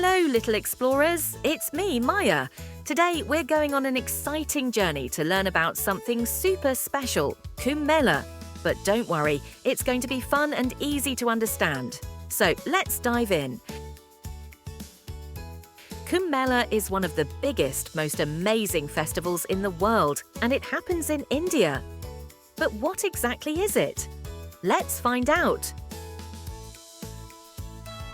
Hello, little explorers. It's me, Maya. Today, we're going on an exciting journey to learn about something super special, Kumbh Mela. But don't worry, it's going to be fun and easy to understand. So let's dive in. Kumbh Mela is one of the biggest, most amazing festivals in the world, and it happens in India. But what exactly is it? Let's find out.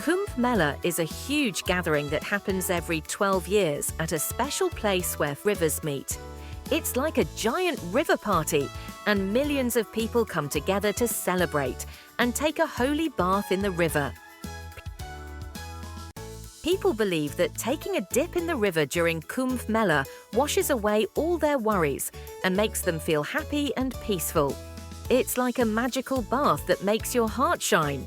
Kumbh Mela is a huge gathering that happens every 12 years at a special place where rivers meet. It's like a giant river party, and millions of people come together to celebrate and take a holy bath in the river. People believe that taking a dip in the river during Kumbh Mela washes away all their worries and makes them feel happy and peaceful. It's like a magical bath that makes your heart shine.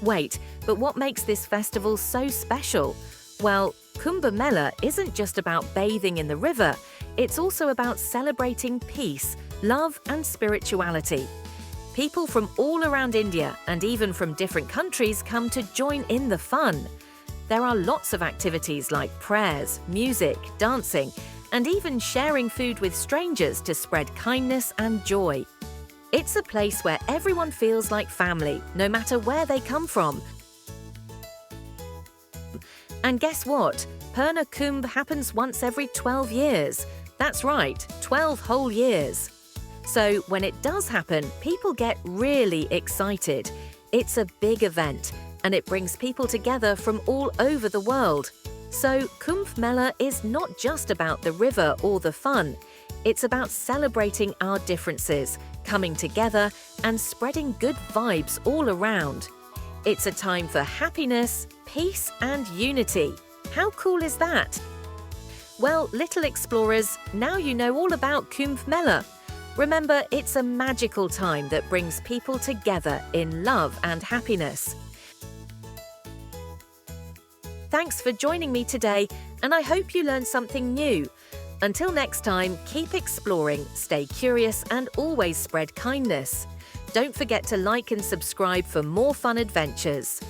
Wait, but what makes this festival so special? Well, Kumbh Mela isn't just about bathing in the river, it's also about celebrating peace, love and spirituality. People from all around India and even from different countries come to join in the fun. There are lots of activities like prayers, music, dancing, and even sharing food with strangers to spread kindness and joy. It's a place where everyone feels like family, no matter where they come from. And guess what? Purna Kumbh happens once every 12 years. That's right, 12 whole years. So when it does happen, people get really excited. It's a big event, and it brings people together from all over the world. So Kumbh Mela is not just about the river or the fun. It's about celebrating our differences, coming together and spreading good vibes all around. It's a time for happiness, peace and unity. How cool is that? Well, little explorers, now you know all about Kumbh Mela. Remember, it's a magical time that brings people together in love and happiness. Thanks for joining me today, and I hope you learned something new. Until next time, keep exploring, stay curious, and always spread kindness. Don't forget to like and subscribe for more fun adventures.